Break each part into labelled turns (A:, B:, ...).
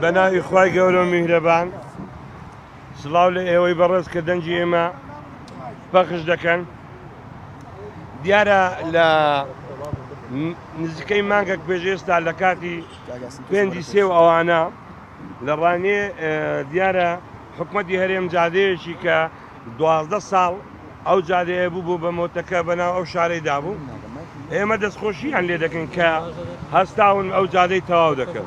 A: بەناوی خوای گەورە و میهرەبان سڵاو لە ئێوەی بەڕێز کە دەنجی ئێمە پەخش دەکەن. دیارە لە نزیکەی مانگێک پێش ئێستا لە کاتی پێنجی سێ و ئەوانە لە ڕانێ دیارە حکومەتی هەرێم جادەیەکی کە 12 ساڵ ئەو جادەیە بوو بە مۆتەکە بەناو ئەو شارەیدا بوو. ئێمە دەستخۆشییان لێ دەکەن کە هەستاون ئەو جادەی تەواو دەکەن.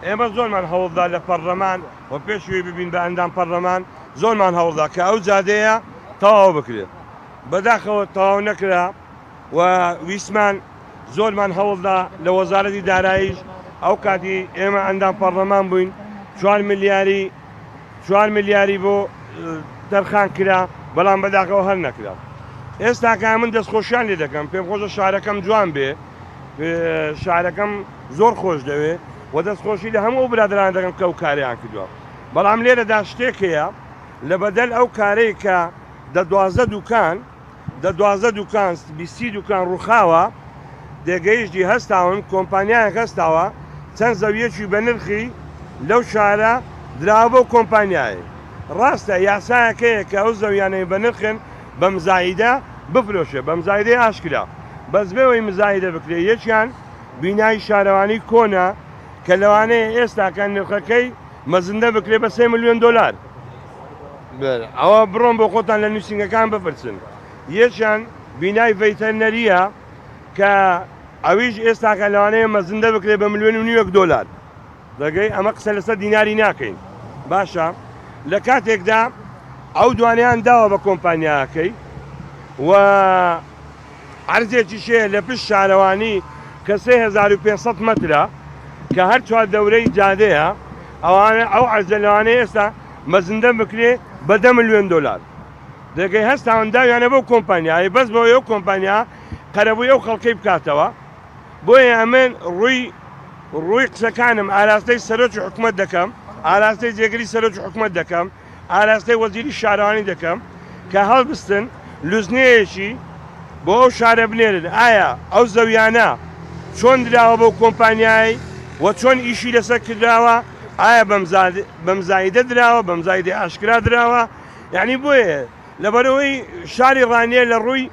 A: ئێمە زۆرمان هەوڵدا لە پەرلەمان و پێشوی ببین بە ئەندام پەرلەمان زۆرمان هەوڵدا کە ئەو جادەیە تەواو بکرێت. بەداخەوە تەواو نەکرا و ویسمان زۆرمان هەوڵدا لە وەزارەتی داراییش ئەو کاتی ئێمە ئەندام پەرلەمان بووین 4 ملیاری بۆ دەرخان کرا بەڵام بەداخەوە هەر نەکرا. ئێستا کە من دەستخۆشیان لێ دەکەم پێم خۆشە شارەکەم جوان بێ، شارەکەم زۆر خۆش دەوێت و دەستخۆشی لە هەموو برادران دەکەم کە ئەو کاریان کردووە. بەڵام لێرەدا شتێک هەیە لە بەدەل ئەو کارەی کە دە 12 دوکان 20 دوکان ڕووخاوە دێگەیشتی هەستاون کۆمپانیایەک هەستاوە چەند زەویەکی بە نرخی لەو شارە دراوە بۆ کۆمپانیایە. ڕاستە یاسایەکەیە کە ئەو زەویانەی بە نرخن بە مزایدە بفرۆشێ، بە مزایدەی ئاشکرا بەزبێەوەی مزایدە بکرێ. یەکیان بینایی شارەوانی کۆنا کە لەوانەیە ئێستاکە نرخەکەی مەزندە بکرێ بە 3 ملیۆن دلار. ئەوە بڕۆن بۆ خۆتان لە نووسنگەکان بپرسن. یەکیان بینای ڤەیتەرنەریە کە ئەویش ئێستاکە لەوانەیە مەزندە بکرێ بە 1.5 ملیۆن دلار. دەگەی ئەمە قسە لەسەر دیناری ناکەین. باشە لە کاتێکدا ئەو دوانیان داوە بە کۆمپانیاکەی و عەرزێکی شەیە لە پشت شارەوانی کە 3500 مەترە کە هەر چوار دەورەی جادەیە ئەوانە ئەو عەرزە لەوانەیە ئێستا مەزندە بکرێ بە 10 ملیۆن دلار. دەگەی هەستاون داویانە بەو کۆمپانیای بەس بۆی ئەو کۆمپانیا قەرەبووی ئەو خەڵکەی بکاتەوە. بۆیە ئەمن ڕووی قسەکانم ئاراستەی سەرۆکی حکومەت دەکەم، ئاراستەی جێگری سەرۆکی حکومەت دەکەم، ئاراستەی وەزیری شارەوانی دەکەم کە هەڵبستن لوزنەیەکی بۆ ئەو شارە بنێرن. ئایا ئەو زەویانە چۆن دراوە بەو کۆمپانیایی و چۆن ئیشی لەسەر کردراوە؟ ئایا بە مزایدە دراوە، بە مزایدەی ئاشکرا دراوە؟ یعنی بۆیە لەبەرەوەی شاری ڕانیە لە ڕووی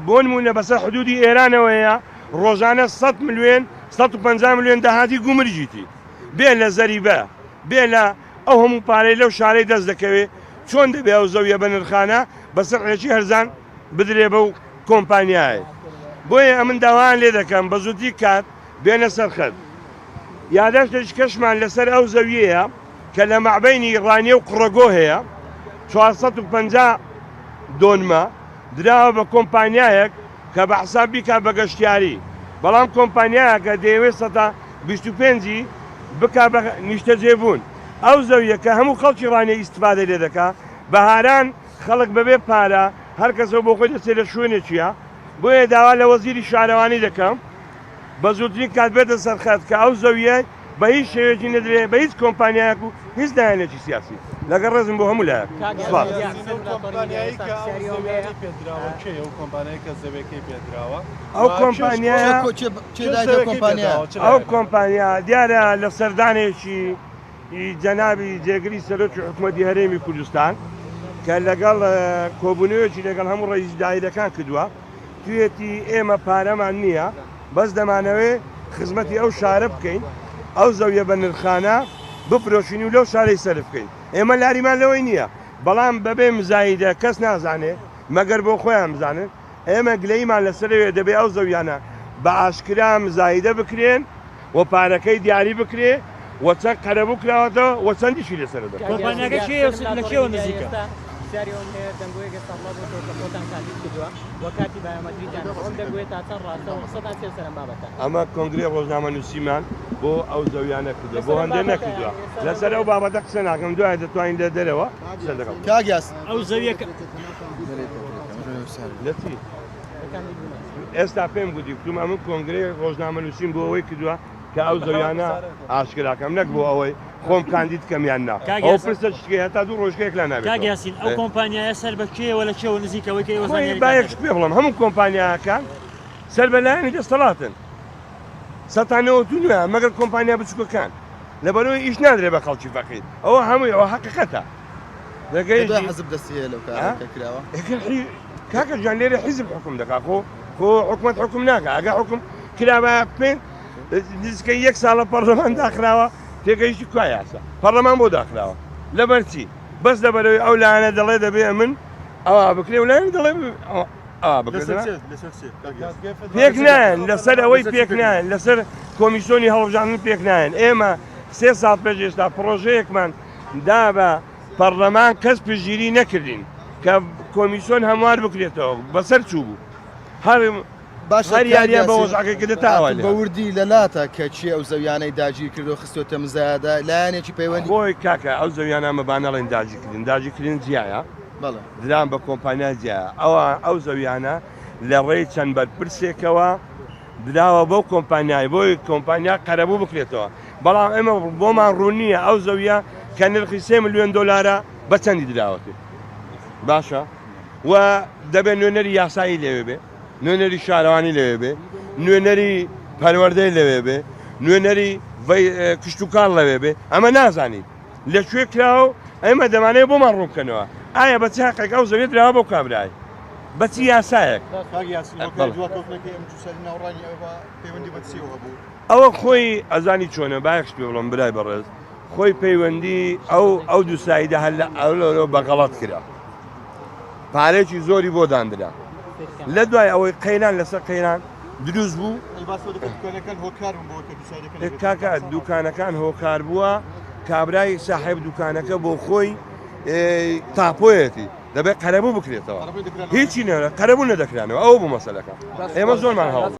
A: بۆ نمونە بەسەر حدودی ئێرانەوەیە ڕۆژانە 100 ملیۆن 150 ملیۆن داهاتی گومرجیتی بێ لە زەریبە بێ لە ئەو هەموو پارەی لەو شارەی دەست دەکەوێت. چۆن دەبێ ئەو زەویە بە نرخانە بەسەر ڕێکی هەرزان بدرێ بەو کۆمپانیایە؟ بۆیە ئەمن داوایان لێ دەکەم بە زووتی کات بێنە سەرخەت. یادەشتێک کەشمان لەسەر ئەو زەویەیە کە لە مەعبەینی ڕانیە و قڕەگۆ هەیە 450 دۆنمە دراوە بە کۆمپانیایەک کە بە حساب بیکات بە گەشتیاری. بەڵام کۆمپانیایەکە دەیەوێت 125 بکا بە نیشتە جێبوون. ئەو زەویە کە هەموو خەڵکی ڕانیە ئیستفادە لێ دەکا بەهاران خەڵک بەبێ پارە هەر کەسەوە بۆ خۆی دەچێت لە شوێنێکیە. بۆیە داوا لە وەزیری شارەوانی دەکەم بە زووترین کات بێتە سەرخەت کە ئەو زەویە بە هیچ شێوێکی نەدرێت بە هیچ کۆمپانیایەک و هیچ دایانێکی سیاسی لەگەڵ ڕێزم بۆ هەموو لایەک. ئەو کۆمپانیا دیارە لە سەردانێکی جەنابی جێگری سەرۆکی حکومەتی هەرێمی کوردستان کە لەگەڵ کۆبوونەوەیەکی لەگەڵ هەموو ڕئیس دایرەکان کردووە. توێتی ئێمە پارەمان نییە، بەس دەمانەوێ خزمەتی ئەو شارە بکەین، ئەو زەویە بە نرخانە بفرۆشین و لەو شارەی سەرف بکەین. ئێمە لاریمان لەوەی نییە، بەڵام بەبێ مزایدە کەس نازانێ مەگەر بۆ خۆیان بزانن. ئێمە گلەیمان لەسەرەوێ دەبێ ئەو زەویانە بە ئاشکرا مزایدە بکرێن و پارەکەی دیاری بکرێ و چەند قەرەبوو کراوەتەوە و چەندیشی لەسەر دەکات.
B: کۆمپانیاکە لەکێوە نزیکە؟
C: سیاریەوە هەیە دەنگۆیەکە سەڵا بۆ تۆ کە خۆتان کاندید کردووە وەکاتی بایۆمەتریتان ئەم دەنگوێت تا چەند ڕاستە و قسەتان چێ سەرم بابەتە؟
A: ئەمە کۆنگرێ ڕۆژنامە نووسیمان بۆ ئەو زەویانە کردووە، بۆ هەندێک نەکردووە. لەسەر ئەو بابەتە قسە ناکەم، دوای دەتوانین لە دەرەوە قسە دەکەم.
D: کاگیاس
B: ئەو زەویە
A: لەچی ئێستا پێم گوتی کتومە من کۆنگرێ ڕۆژنامە نووسیم بۆ ئەوەی کردووە کە ئەو زەویانە ئاشکراکەم نەک بۆ ئەوەی خۆم کاندید کەمیان نا. ئەو پرسە شتێ هەتا دوو ڕۆژگەیەک لە نابێت.
B: کاگیاسین ئەو کۆمپانیایە سەر بە کێوە لە کێوە نزیکەوەی کە ئێوە
A: باەک پێ بڵم هەموو کۆمپانیاکان سەر بەلایەنی دەسەڵاتن. سەتانەوە تو نوێ مەگەر کۆمپانیا بچووکەکان لەبەرەوەی ئیش نادرێ بە خەڵکی فەقیر ئەوە هەمووی ئەوە حەقیقەتە
D: دوای حەزب دەستی هەیە لەو کارە کراوە
A: کاکە جان لێرە حیزب حکم دەکا خۆ حکومت حکم ناکە ئەگە حکم کراوە پێ دیسکە یەک ساڵە پەرلەمان داخراوە تێگەیشتی کوای یاسا پەرلەمان بۆ داخراوە لەبەرچی بەس لەبەرەوەی ئەو لایەنە دەڵێ دەبێ من ئەوە بکرێ و لایەن دەڵێ ئەوە بکرێت پێک نایەن لەسەر ئەوەی پێک نایەن لەسەر کۆمیسیۆنی هەڵبژاردن پێک نایەن ئێمە 3 ساڵ پێش ئێستا پرۆژەیەکمان دا بە پەرلەمان کەس پشگیری نەکردین کە کۆمیسیۆن هەموار بکرێتەوە بەسەر چوو بوو هەر یاریە بە وەزعەکەی دەتاوە
D: بە وردی لەلاتە کە چی ئەو زەویانەی داگیر کردو خستۆتە مزایدا لایەنێکی پەیوەندی
A: بۆی کاکە ئەو زەویانە مەبانەڵێن داگیرکردن داگیرکردن جیایە
D: بەڵێ
A: دران بە کۆمپانیا جیایە ئەوە ئەو زەویانە لە ڕێی چەند بەرپرسێکەوە دراوە بەو کۆمپانیای بۆی کۆمپانیا قەرەبوو بکرێتەوە بەڵام ئێمە بۆمان ڕوون نییە ئەو زەویە کە نرخی 3 ملیۆن دۆلارە بە چەندی دراوەتێ باشە و دەبێت نوێنەری یاسایی لەوێ بێ نوێنەری شارەوانی لەوێ بێ نوێنەری پەروەردەی لەوێ بێ نوێنەری کشتتوکان لەوێ بێ ئەمە نازانین لەکوێ کراوە ئێمە دەمانەیە بۆمان ڕوونکەنەوە ئایا بە چ حەقێک ئەو زەوێت درراوە بۆ کابرای بەچی یاسایەک ئەوە خۆی ئەزانی چۆنە باەخش پێ بڵم برای بەڕێز خۆی پەیوەندی ئەو دووساییدە هەل ئەو لەرەوە بەغەڵەت کرا پارێکی زۆری بۆ دانرا لە دوای ئەوەی قەیران لەسەر قەیران دروست بوو کاکە دوکانەکان هۆکار بووە کابرای ساحب دوکانەکە بۆ خۆی تاپۆیەتی دەبێت قەرەبوو بکرێتەوە هیچی نەرە قەرەبوو نەدەکرانەوە ئەو بوو مەسەلەکە ئێمە زۆرمان هەڵ